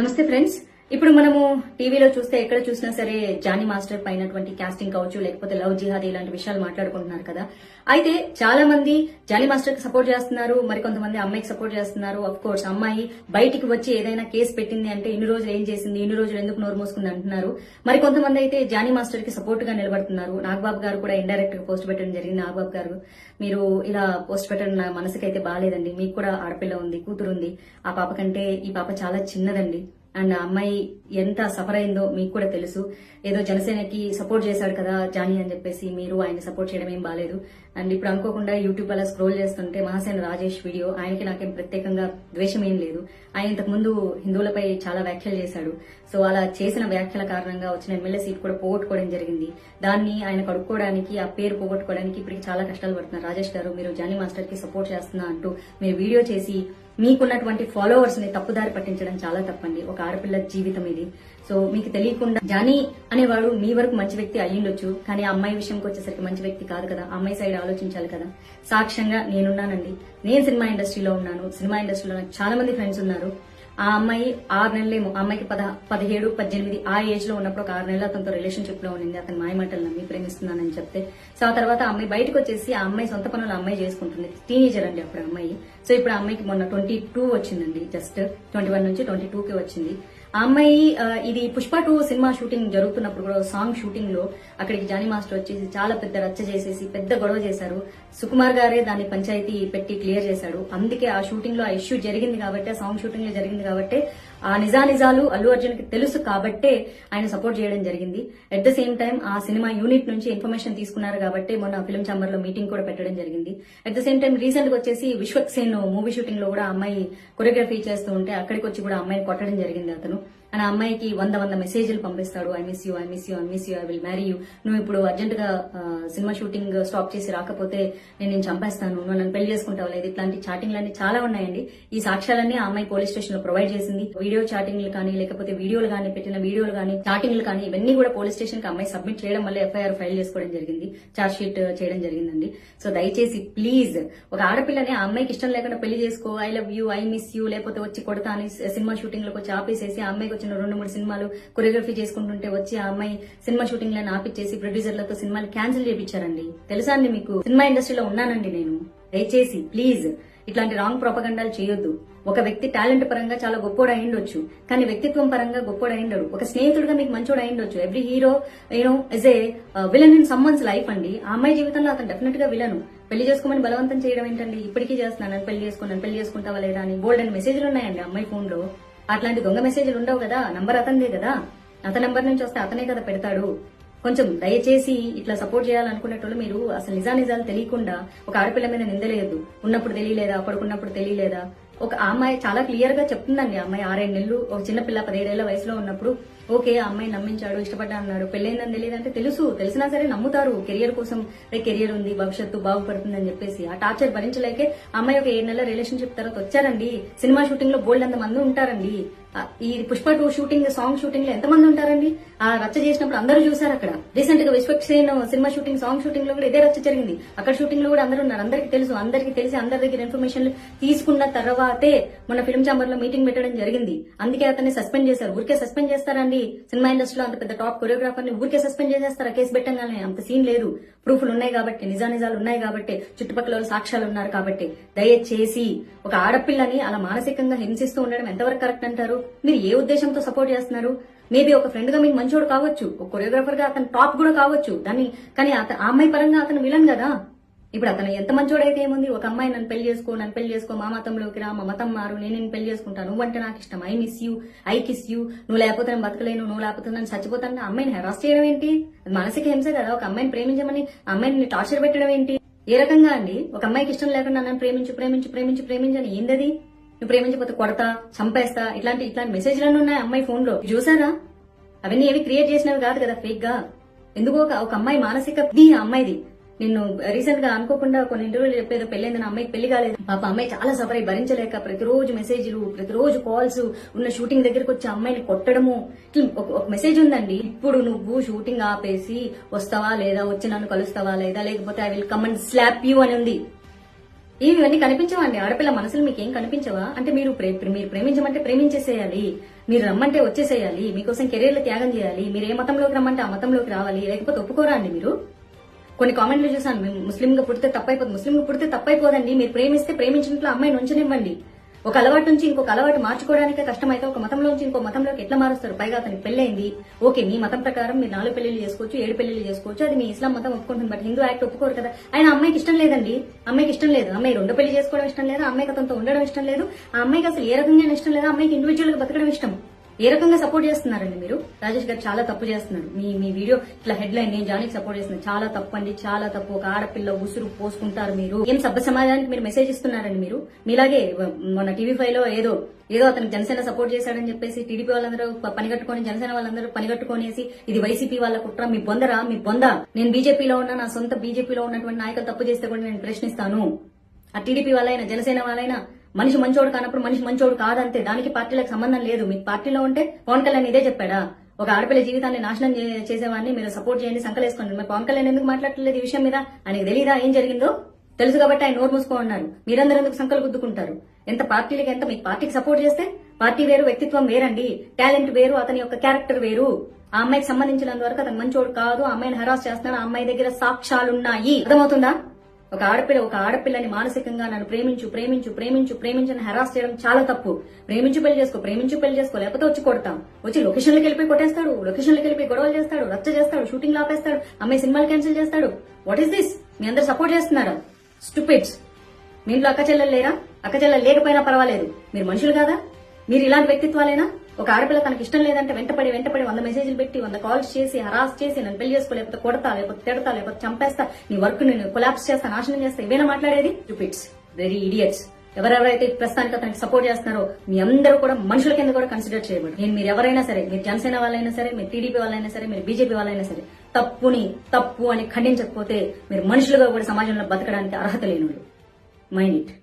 నమస్తే ఫ్రెండ్స్. ఇప్పుడు మనము టీవీలో చూస్తే ఎక్కడ చూసినా సరే జానీ మాస్టర్ పైనటువంటి కాస్టింగ్ కావచ్చు, లేకపోతే లవ్ జిహాదీ ఇలాంటి విషయాలు మాట్లాడుకుంటున్నారు కదా. అయితే చాలా మంది జానీ మాస్టర్ కి సపోర్ట్ చేస్తున్నారు, మరి కొంతమంది అమ్మాయికి సపోర్ట్ చేస్తున్నారు. అఫ్ కోర్స్ అమ్మాయి బయటికి వచ్చి ఏదైనా కేసు పెట్టింది అంటే ఇన్ని రోజులు ఏం చేసింది, ఇన్ని రోజులు ఎందుకు నోరు మూసుకుంది అంటున్నారు. మరి కొంతమంది అయితే జానీ మాస్టర్ కి సపోర్ట్ గా నిలబడుతున్నారు. నాగబాబు గారు కూడా ఇండైరెక్ట్ గా పోస్ట్ పెట్టడం జరిగింది. నాగబాబు గారు, మీరు ఇలా పోస్ట్ పెట్టడం నా మనసుకైతే బాగాలేదండి. మీకు కూడా ఆడపిల్ల ఉంది, కూతురు ఉంది. ఆ పాప కంటే ఈ పాప చాలా చిన్నదండి. అండ్ ఆ అమ్మాయి ఎంత సఫర్ అయిందో మీకు కూడా తెలుసు. ఏదో జనసేనకి సపోర్ట్ చేశాడు కదా జానీ అని చెప్పేసి మీరు ఆయన సపోర్ట్ చేయడం ఏం బాలేదు. అండ్ ఇప్పుడు అనుకోకుండా యూట్యూబ్ అలా స్క్రోల్ చేస్తుంటే మహాసేన రాజేష్ వీడియో, ఆయనకి నాకేం ప్రత్యేకంగా ద్వేషం ఏం లేదు. ఆయన ఇంతకు ముందు హిందువులపై చాలా వ్యాఖ్యలు చేశాడు. సో అలా చేసిన వ్యాఖ్యల కారణంగా వచ్చిన ఎమ్మెల్యే సీట్ కూడా పోగొట్టుకోవడం జరిగింది. దాన్ని ఆయన కడుక్కోవడానికి, ఆ పేరు పోగొట్టుకోవడానికి ఇప్పటికి చాలా కష్టాలు పడుతున్నారు. రాజేష్ గారు, మీరు జానీ మాస్టర్ కి సపోర్ట్ చేస్తున్నా అంటూ మీరు వీడియో చేసి మీకున్నటువంటి ఫాలోవర్స్ ని తప్పుదారి పట్టించడం చాలా తప్పండి. ఒక ఆడపిల్ల జీవితం ఇది. సో మీకు తెలియకుండా జానీ అనేవాడు మీ వరకు మంచి వ్యక్తి అయ్యుండొచ్చు, కానీ ఆ అమ్మాయి విషయంకి వచ్చేసరికి మంచి వ్యక్తి కాదు కదా. ఆ అమ్మాయి సైడ్ ఆలోచించాలి కదా. సాక్ష్యంగా నేనున్నానండి. నేను సినిమా ఇండస్ట్రీలో ఉన్నాను. సినిమా ఇండస్ట్రీలో నాకు చాలా మంది ఫ్రెండ్స్ ఉన్నారు. ఆ అమ్మాయి 6 నెలలేమో, ఆ అమ్మాయికి 17, 18 ఆ ఏజ్ లో ఉన్నప్పుడు ఒక 6 నెలలు అతనితో రిలేషన్షిప్ లో ఉండింది. అతని మాయమాటలు నమ్మి ప్రేమిస్తున్నానని చెప్తే, సో ఆ తర్వాత ఆ అమ్మాయి బయటకు వచ్చేసి ఆ అమ్మాయి సొంత పనులు అమ్మాయి చేసుకుంటుంది. టీనేజర్ అండి అప్పుడు అమ్మాయి. సో ఇప్పుడు ఆ అమ్మాయికి మొన్న 22 వచ్చిందండి. జస్ట్ 21 నుంచి 22కి వచ్చింది. ఆ అమ్మాయి ఇది పుష్ప 2 సినిమా షూటింగ్ జరుగుతున్నప్పుడు కూడా సాంగ్ షూటింగ్ లో అక్కడికి జానీ మాస్టర్ వచ్చేసి చాలా పెద్ద రచ్చ చేసేసి పెద్ద గొడవ చేశారు. సుకుమార్ గారే దాన్ని పంచాయతీ పెట్టి క్లియర్ చేశాడు. అందుకే ఆ షూటింగ్ లో ఆ ఇష్యూ జరిగింది కాబట్టి, ఆ సాంగ్ షూటింగ్ లో జరిగింది కాబట్టి, ఆ నిజాలు అల్లు అర్జున్ కి తెలుసు కాబట్టే ఆయన సపోర్ట్ చేయడం జరిగింది. అట్ ద సేమ్ టైం ఆ సినిమా యూనిట్ నుంచి ఇన్ఫర్మేషన్ తీసుకున్నారు కాబట్టి మొన్న ఫిల్మ్ ఛాంబర్ లో మీటింగ్ కూడా పెట్టడం జరిగింది. At the same time recent గా వచ్చేసి విశ్వక్సేన్ మూవీ షూటింగ్ లో కూడా అమ్మాయి కొరియోగ్రఫీ చేస్తూ ఉంటే అక్కడికి వచ్చి కూడా అమ్మాయిని కొట్టడం జరిగింది అతను. అండ్ ఆ అమ్మాయికి 100 మెసేజ్లు పంపిస్తాడు. I miss you, I miss you, I miss you, I will marry you. నువ్వు ఇప్పుడు అర్జెంట్ గా సినిమా షూటింగ్ స్టాప్ చేసి రాకపోతే నేను చంపేస్తాను, నువ్వు నన్ను పెళ్లి చేసుకుంటావు లేదు. ఇట్లాంటి చాటింగ్లన్నీ చాలా ఉన్నాయండి. ఈ సాక్ష్యాలన్నీ ఆ అమ్మాయి పోలీస్ స్టేషన్ లో ప్రొవైడ్ చేసింది. వీడియో చాటింగ్లు కానీ, లేకపోతే వీడియోలు కానీ, పెట్టిన వీడియోలు కానీ, చాటింగ్లు కానీ, ఇవన్నీ కూడా పోలీస్ స్టేషన్ కి అమ్మాయి సబ్మిట్ చేయడం వల్ల ఎఫ్ఐఆర్ ఫైల్ చేసుకోవడం జరిగింది, చార్జ్ షీట్ చేయడం జరిగిందండి. సో దయచేసి ప్లీజ్, ఒక ఆడపిల్లని ఆ అమ్మాయికి ఇష్టం లేకుండా పెళ్లి చేసుకో, I love you, I miss you, లేకపోతే వచ్చి కొడతా అని సినిమా షూటింగ్ లోకి వచ్చి ఆపేసేసి ఆ అమ్మాయికి వచ్చిన 2-3 సినిమాలు కొరియోగ్రఫీ చేసుకుంటుంటే వచ్చి ఆ అమ్మాయి సినిమా షూటింగ్ లను ఆపిచ్చేసి ప్రొడ్యూసర్లతో సినిమాలు క్యాన్సిల్ చేయించారండి. తెలుసా అండి మీకు? సినిమా ఇండస్ట్రీలో ఉన్నానండి నేను. దయచేసి ప్లీజ్ ఇట్లాంటి రాంగ్ ప్రొపగండాలు చేయొద్దు. ఒక వ్యక్తి టాలెంట్ పరంగా చాలా గొప్పోడు అయిండొచ్చు, కానీ వ్యక్తిత్వం పరంగా గొప్పోడు అయిండడు. ఒక స్నేహితుడిగా మీకు మంచోడు అయిండొచ్చు. Every hero is a villain in someone's life అండి. ఆ అమ్మాయి జీవితంలో అతను డెఫినెట్ గా విలను. పెళ్లి చేసుకోమని బలవంతం చేయడం ఏంటండి? ఇప్పటికీ చేస్తున్నాను, పెళ్లి చేసుకుంటావా లేదా అని బోల్డ్ అని మెసేజ్లు ఉన్నాయండి అమ్మాయి ఫోన్ లో. అట్లాంటి దొంగ మెసేజ్లు ఉండవు కదా. నంబర్ అతనిదే కదా, అతని నంబర్ నుంచి వస్తే అతనే కదా పెడతాడు. కొంచెం దయచేసి ఇట్లా సపోర్ట్ చేయాలనుకునేటోళ్ళు మీరు అసలు నిజాలు తెలియకుండా ఒక ఆడపిల్ల మీద నిందలేయద్దు. ఉన్నప్పుడు తెలియలేదా, పడుకున్నప్పుడు తెలియలేదా? ఒక అమ్మాయి చాలా క్లియర్ గా చెప్తుందండి. అమ్మాయి 6 నెలలు, ఒక చిన్నపిల్ల 17 ఏళ్ల వయసులో ఉన్నప్పుడు ఓకే ఆ అమ్మాయి నమ్మించాడు, ఇష్టపడ్డా అన్నాడు. పెళ్ళైందని తెలియదంటే తెలిసినా సరే నమ్ముతారు. కెరియర్ కోసం కెరియర్ ఉంది, భవిష్యత్తు బాగుపడుతుందని చెప్పేసి ఆ టార్చర్ భరించలేకే అమ్మాయి ఒక 7 నెలల రిలేషన్షిప్ తర్వాత వచ్చారండి. సినిమా షూటింగ్ లో బోల్డ్ అంత మంది ఉంటారండి. ఈ పుష్ప 2 షూటింగ్, సాంగ్ షూటింగ్ లో ఎంతమంది ఉంటారండి? ఆ రచ్చ చేసినప్పుడు అందరూ చూసారు. అక్కడ రీసెంట్ గా Vishwaksen cinema shooting, song shooting లో కూడా ఇదే రచ్చ జరిగింది. అక్కడ షూటింగ్ లో కూడా అందరూ ఉన్నారు. అందరికి తెలిసి అందరి దగ్గర ఇన్ఫర్మేషన్ తీసుకున్న తర్వాతే మొన్న ఫిల్మ్ ఛాంబర్ లో మీటింగ్ పెట్టడం జరిగింది. అందుకే అతన్ని సస్పెండ్ చేశారు. ఊరికే సస్పెండ్ చేస్తారండి? సినిమా ఇండస్ట్రీలో అంత పెద్ద టాప్ కొరియోగ్రాఫర్ ని ఊరికే సస్పెండ్ చేసేస్తారా? కేసు పెట్టంగానే? అంత సీన్ లేదు. ప్రూఫ్లు ఉన్నాయి కాబట్టి, నిజాలు ఉన్నాయి కాబట్టి, చుట్టుపక్కల సాక్ష్యాలు ఉన్నారు కాబట్టి, దయచేసి ఒక ఆడపిల్లని అలా మానసికంగా హింసిస్తూ ఉండడం ఎంతవరకు కరెక్ట్ అంటారు? మీరు ఏ ఉద్దేశంతో సపోర్ట్ చేస్తున్నారు? మేబీ ఒక ఫ్రెండ్ గా మీకు మంచోడు కావచ్చు, ఒక కొరియోగ్రాఫర్ గా అతను టాప్ కూడా కావచ్చు, కానీ ఆ అమ్మాయి పరంగా అతను విలన్ కదా. ఇప్పుడు అతను ఎంత మంచోడైతే ఏముంది? ఒక అమ్మాయి నన్ను పెళ్లి చేసుకో, మా మతంలోకి రా, మా మతం మారు, నేను పెళ్లి చేసుకుంటాను, నువ్వంటే నాకు ఇష్టం, I miss you, I kiss you, నువ్వు లేకపోతే నేను బతకలేను, నువ్వు లేకపోతే నేను చచ్చిపోతాను. అమ్మాయిని హెరాస్ చేయడం ఏంటి? అది మానసిక హింసే కదా. ఒక అమ్మాయిని ప్రేమించమని అమ్మాయిని టార్చర్ పెట్టడం ఏంటి? ఏ రకంగా అండి? ఒక అమ్మాయికి ఇష్టం లేకుండా నన్ను ప్రేమించని ఏందది? నువ్వు ప్రేమించకపోతే కొడతా, చంపేస్తా, ఇట్లాంటి మెసేజ్లన్నీ ఉన్నాయి అమ్మాయి ఫోన్ లో. చూసారా? అవన్నీ ఏవి క్రియేట్ చేసినవి కాదు కదా ఫేక్ గా. ఎందుకో ఒక అమ్మాయి మానసిక అమ్మాయిది. నిన్ను రీసెంట్ గా అనుకోకుండా కొన్ని ఇంటర్వ్యూలు చెప్పేదో పెళ్లైందని అమ్మాయికి పెళ్లి కాలేదు. పాప అమ్మాయి చాలా సఫర్ అయి భరించలేక ప్రతిరోజు మెసేజ్లు, ప్రతిరోజు కాల్స్, ఉన్న షూటింగ్ దగ్గరకు వచ్చి అమ్మాయిని కొట్టడము. ఒక మెసేజ్ ఉందండి, ఇప్పుడు నువ్వు షూటింగ్ ఆపేసి వస్తావా లేదా, వచ్చి నన్ను కలుస్తావా లేదా, లేకపోతే I will come and slab you అని ఉంది. ఇవన్నీ కనిపించవండి. ఆడపిల్ల మనసులు మీకేం కనిపించవా? అంటే మీరు మీరు ప్రేమించమంటే ప్రేమించేసేయాలి, మీరు రమ్మంటే వచ్చేసేయాలి, మీకోసం కెరీర్లు త్యాగం చేయాలి, మీరు ఏ మతంలోకి రమ్మంటే ఆ మతంలోకి రావాలి, లేకపోతే ఒప్పుకోరా అండి మీరు? కొన్ని కామెంట్లు చూసాను, మేము ముస్లింగా పుడితే తప్పైపోతుంది. ముస్లింగా పుడితే తప్పైపోదండి. మీరు ప్రేమిస్తే ప్రేమించినట్లు అమ్మాయిని ఉంచనివ్వండి. ఒక అలవాటు నుంచి ఇంకొక అలవాటు మార్చుకోవడానికే కష్టమైతే ఒక మతంలోంచి ఇంకో మతంలోకి ఎట్లా మారుస్తారు? పైగా అతనికి పెళ్ళైంది, ఓకే, మీ మతం ప్రకారం మీరు 4 పెళ్లిళ్ళు చేసుకోవచ్చు, 7 పెళ్లిళ్ళు చేసుకోవచ్చు, అది మీ ఇస్లాం మతం ఒప్పుకుంటుంది. బట్ హిందూ యాక్ట్ ఒప్పుకోరు కదా. ఆయన అమ్మాయికి ఇష్టం లేదండి, అమ్మాయికి ఇష్టం లేదు, అమ్మాయి 2 పెళ్లి చేసుకోవడం ఇష్టం లేదు, అమ్మాయికి అతనితో ఉండడం ఇష్టం లేదు, ఆ అమ్మాయికి అసలు ఏ రకంగా ఇష్టం లేదు, అమ్మాయికి ఇండివిజువల్ గా బతకడం ఇష్టం. ఏ రకంగా సపోర్ట్ చేస్తున్నారండి మీరు? రాజేష్ గారు చాలా తప్పు చేస్తున్నారు. మీ వీడియో ఇట్లా హెడ్ లైన్ నేను జానికి సపోర్ట్ చేస్తున్నాను, చాలా తప్పు అండి, చాలా తప్పు. ఒక ఆడపిల్ల ఉసురు పోసుకుంటారు మీరు. ఏం సభ్య సమాజానికి మీరు మెసేజ్ ఇస్తున్నారండి మీరు? మీలాగే మొన్న TV5 లో ఏదో అతనికి జనసేన సపోర్ట్ చేశాడని చెప్పేసి టీడీపీ వాళ్ళందరూ పనిగట్టుకొని, జనసేన వాళ్ళందరూ పనిగట్టుకొనేసి ఇది వైసీపీ వాళ్ళ కుట్ర, మీ బొందరా, మీ బొంద. నేను బీజేపీలో ఉన్నా, నా సొంత బీజేపీలో ఉన్నటువంటి నాయకులు తప్పు చేస్తే కూడా నేను ప్రశ్నిస్తాను. ఆ టీడీపీ వాళ్ళైనా జనసేన వాళ్ళైనా మనిషి మంచోడు కానప్పుడు మనిషి మంచోడు కాదంతే. దానికి పార్టీలకు సంబంధం లేదు. మీకు పార్టీలో ఉంటే పవన్ కళ్యాణ్ ఇదే చెప్పాడా? ఒక ఆడపిల్ల జీవితాన్ని నాశనం చేసేవాడిని మీరు సపోర్ట్ చేయండి, సంకలేసుకోండి. మరి పవన్ కళ్యాణ్ ఎందుకు మాట్లాడలేదు ఈ విషయం మీద? ఆయనకు తెలీదా ఏం జరిగిందో? తెలుసు కాబట్టి ఆయన నోరు మూసుకో ఉన్నారు. మీరందరూ ఎందుకు సంకలు గుద్దుకుంటారు? ఎంత పార్టీలకి ఎంత మీకు పార్టీకి సపోర్ట్ చేస్తే పార్టీ వేరు, వ్యక్తిత్వం వేరండి, టాలెంట్ వేరు, అతని యొక్క క్యారెక్టర్ వేరు. ఆ అమ్మాయికి సంబంధించినంత వరకు అతను మంచోడు కాదు, ఆ అమ్మాయిని హరాస్ చేస్తున్నాడు, ఆ అమ్మాయి దగ్గర సాక్ష్యాలున్నాయి. అర్థమవుతుందా? ఒక ఆడపిల్లని మానసికంగా నన్ను ప్రేమించని హెరాస్ చేయడం చాలా తప్పు. ప్రేమించు పెళ్లి చేసుకో, లేకపోతే వచ్చి కొడతాం. వచ్చి లొకేషన్లకు వెళ్ళిపోయి కొట్టేస్తాడు, లొకేషన్లకు వెళ్ళిపోయి గొడవలు చేస్తాడు, రచ్చ చేస్తాడు, షూటింగ్ ఆపేస్తాడు, అమ్మాయి సినిమాలు క్యాన్సిల్ చేస్తాడు. What is this? మీ అందరు సపోర్ట్ చేస్తున్నారా? స్టూపిడ్స్. మీ ఇంట్లో అక్క చెల్లెలు లేరా? అక్క చెల్లెలు లేకపోయినా పర్వాలేదు, మీరు మనుషులు కాదా? మీరు ఇలాంటి వ్యక్తిత్వాలేనా? ఒక ఆడపిల్ల తనకి ఇష్టం లేదంటే వెంటపడి 100 మెసేజ్లు పెట్టి 100 కాల్స్ చేసి హరాస్ చేసి నన్ను పెళ్లి చేసుకో, లేకపోతే కొడతా, లేకపోతే తిడతా, లేకపోతే చంపేస్తా, నీ వర్క్ నేను కొలాప్స్ చేస్తా, నాశనం చేస్తా, ఇవేనా మాట్లాడేది? Stupids, very idiots. ఎవరెవరైతే ప్రస్తుతానికి అతనికి సపోర్ట్ చేస్తున్నారో మీ అందరూ కూడా మనుషుల కింద కూడా కన్సిడర్ చేయబడి. మీరు ఎవరైనా సరే, మీరు జనసేన వాళ్ళైనా సరే, మీరు టీడీపీ వాళ్ళైనా సరే, మీరు బీజేపీ వాళ్ళైనా సరే, తప్పు అని ఖండించకపోతే మీరు మనుషులుగా కూడా సమాజంలో బతకడానికి అర్హత లేని. Mind it.